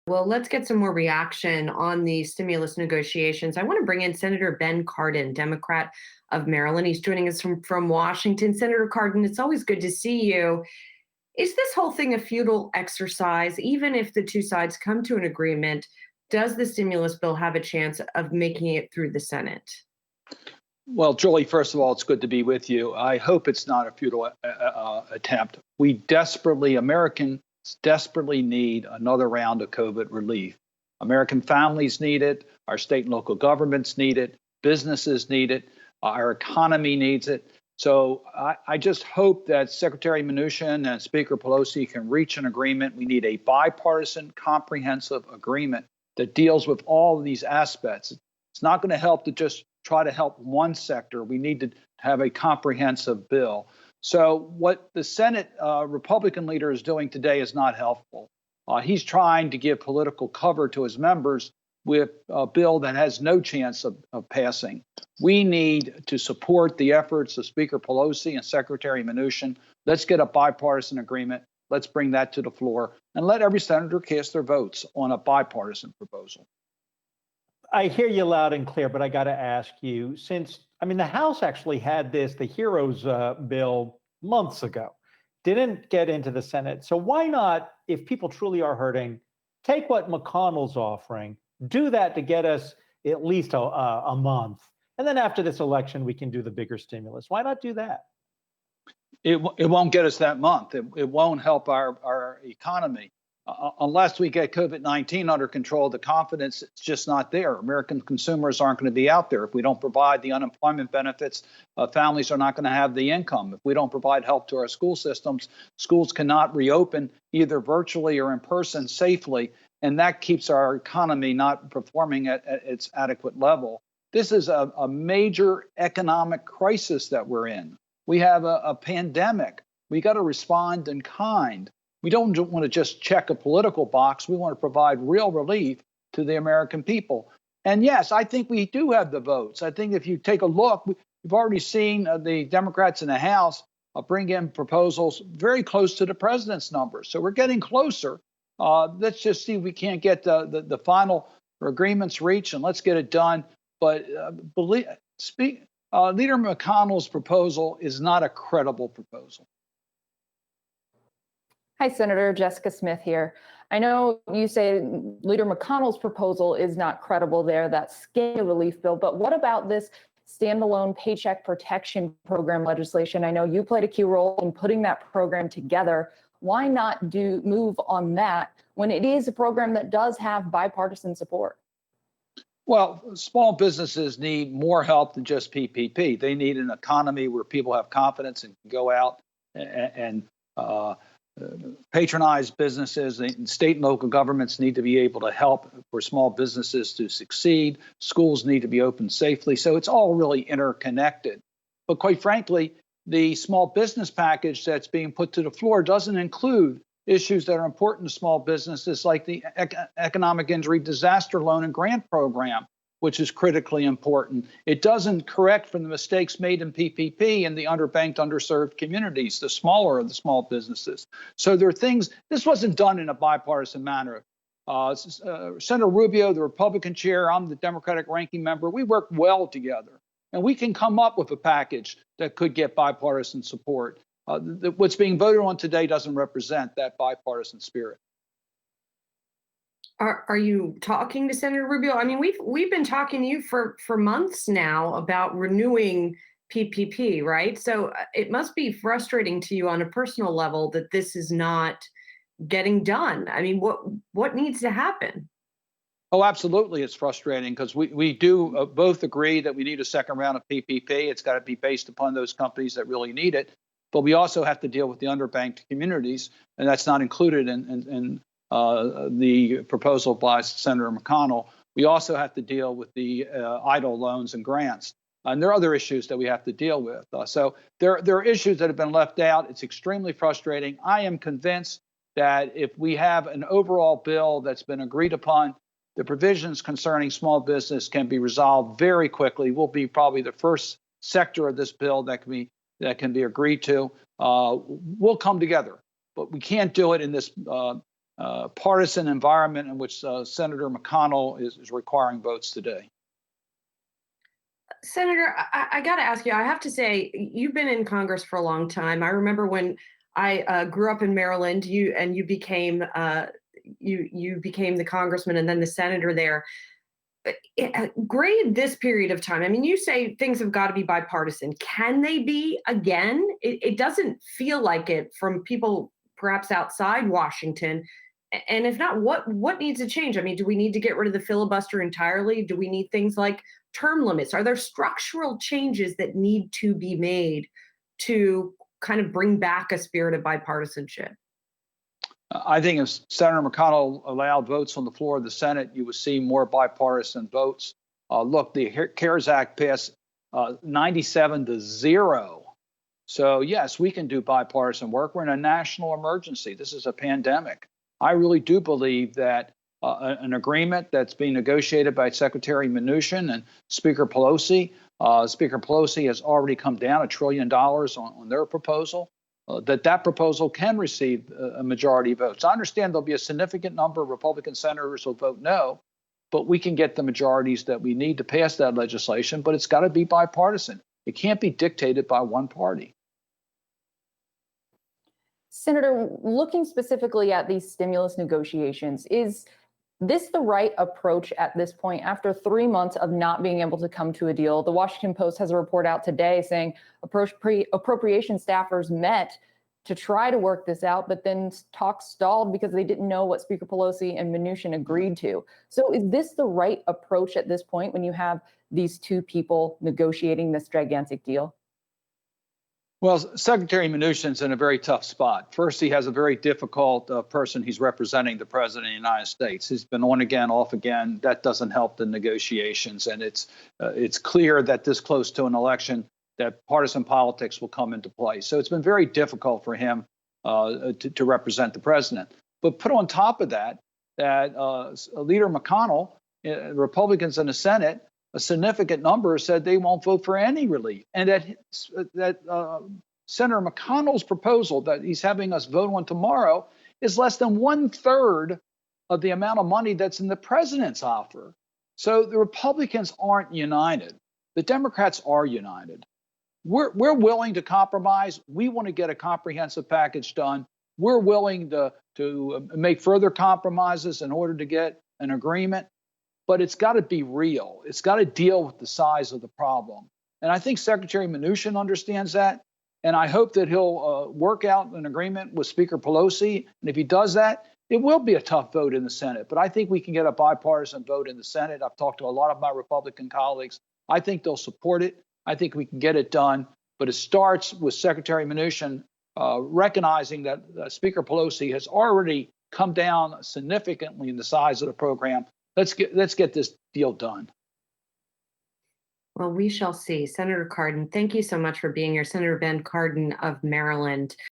Well, let's get some more reaction on the stimulus negotiations. I want to bring in Senator Ben Cardin, Democrat of Maryland. He's joining us from Washington. Senator Cardin, it's always good to see you. Is this whole thing a futile exercise? Even if the two sides come to an agreement, does the stimulus bill have a chance of making it through the Senate? Well, Julie, first of all, it's good to be with you. I hope it's not a futile attempt. Americans desperately need another round of COVID relief. American families need it. Our state and local governments need it. Businesses need it. Our economy needs it. So I just hope that Secretary Mnuchin and Speaker Pelosi can reach an agreement. We need a bipartisan, comprehensive agreement that deals with all of these aspects. It's not going to help to just try to help one sector. We need to have a comprehensive bill. So what the Senate Republican leader is doing today is not helpful. He's trying to give political cover to his members with a bill that has no chance of passing. We need to support the efforts of Speaker Pelosi and Secretary Mnuchin. Let's get a bipartisan agreement. Let's bring that to the floor and let every senator cast their votes on a bipartisan proposal. I hear you loud and clear, but I got to ask you, the House actually had the HEROES bill months ago, didn't get into the Senate. So why not, if people truly are hurting, take what McConnell's offering, do that to get us at least a month. And then after this election, we can do the bigger stimulus. Why not do that? It won't get us that month. It won't help our economy. Unless we get COVID-19 under control, the confidence is just not there. American consumers aren't going to be out there. If we don't provide the unemployment benefits, families are not going to have the income. If we don't provide help to our school systems, schools cannot reopen either virtually or in person safely. And that keeps our economy not performing at its adequate level. This is a major economic crisis that we're in. We have a pandemic. We got to respond in kind. We don't want to just check a political box. We want to provide real relief to the American people. And yes, I think we do have the votes. I think if you take a look, we've already seen the Democrats in the House bring in proposals very close to the president's numbers. So we're getting closer. Let's just see if we can't get the final agreements reached, and let's get it done. But Leader McConnell's proposal is not a credible proposal. Hi, Senator Jessica Smith here. I know you say Leader McConnell's proposal is not credible there, that skin relief bill, but what about this standalone Paycheck Protection Program legislation? I know you played a key role in putting that program together. Why not move on that when it is a program that does have bipartisan support? Well, small businesses need more help than just PPP. They need an economy where people have confidence and can go out and patronize businesses. State and local governments need to be able to help for small businesses to succeed. Schools need to be open safely. So it's all really interconnected. But quite frankly, the small business package that's being put to the floor doesn't include issues that are important to small businesses, like the economic injury disaster loan and grant program, which is critically important. It doesn't correct from the mistakes made in PPP in the underbanked, underserved communities, the smaller of the small businesses. So there are things, this wasn't done in a bipartisan manner. Senator Rubio, the Republican chair, I'm the Democratic ranking member, we work well together. And we can come up with a package that could get bipartisan support. What's being voted on today doesn't represent that bipartisan spirit. Are you talking to Senator Rubio? I mean, we've been talking to you for months now about renewing PPP, right? So it must be frustrating to you on a personal level that this is not getting done. I mean, what needs to happen? Oh, absolutely. It's frustrating because we do both agree that we need a second round of PPP. It's got to be based upon those companies that really need it. But we also have to deal with the underbanked communities, and that's not included in the proposal by Senator McConnell. We also have to deal with the idle loans and grants. And there are other issues that we have to deal with. So there are issues that have been left out. It's extremely frustrating. I am convinced that if we have an overall bill that's been agreed upon, the provisions concerning small business can be resolved very quickly. We'll be probably the first sector of this bill that can be agreed to. We'll come together, but we can't do it in this partisan environment in which Senator McConnell is requiring votes today. Senator, I got to ask you, I have to say, you've been in Congress for a long time. I remember when I grew up in Maryland, you became you became the congressman and then the senator there. Grade this period of time. I mean, you say things have got to be bipartisan. Can they be again? It doesn't feel like it from people perhaps outside Washington. And if not, what needs to change? I mean, do we need to get rid of the filibuster entirely? Do we need things like term limits? Are there structural changes that need to be made to kind of bring back a spirit of bipartisanship? I think if Senator McConnell allowed votes on the floor of the Senate, you would see more bipartisan votes. Look, the CARES Act passed 97-0. So yes, we can do bipartisan work. We're in a national emergency. This is a pandemic. I really do believe that an agreement that's being negotiated by Secretary Mnuchin and Speaker Pelosi. Speaker Pelosi has already come down $1 trillion on their proposal. That proposal can receive a majority of votes. I understand there'll be a significant number of Republican senators who'll vote no, but we can get the majorities that we need to pass that legislation. But it's got to be bipartisan. It can't be dictated by one party. Senator, looking specifically at these stimulus negotiations, is this the right approach at this point after 3 months of not being able to come to a deal? The Washington Post has a report out today saying appropriation staffers met to try to work this out, but then talks stalled because they didn't know what Speaker Pelosi and Mnuchin agreed to. So is this the right approach at this point when you have these two people negotiating this gigantic deal? Well, Secretary Mnuchin's in a very tough spot. First, he has a very difficult person he's representing, the President of the United States. He's been on again, off again. That doesn't help the negotiations. And it's clear that this close to an election, that partisan politics will come into play. So it's been very difficult for him to represent the president. But put on top of that, Leader McConnell, Republicans in the Senate, a significant number said they won't vote for any relief, and that Senator McConnell's proposal that he's having us vote on tomorrow is less than 1/3 of the amount of money that's in the president's offer. So the Republicans aren't united. The Democrats are united. We're willing to compromise. We want to get a comprehensive package done. We're willing to make further compromises in order to get an agreement. But it's got to be real. It's got to deal with the size of the problem. And I think Secretary Mnuchin understands that. And I hope that he'll work out an agreement with Speaker Pelosi. And if he does that, it will be a tough vote in the Senate. But I think we can get a bipartisan vote in the Senate. I've talked to a lot of my Republican colleagues. I think they'll support it. I think we can get it done. But it starts with Secretary Mnuchin recognizing that Speaker Pelosi has already come down significantly in the size of the program. Let's get this deal done. Well, we shall see. Senator Cardin, thank you so much for being here. Senator Ben Cardin of Maryland.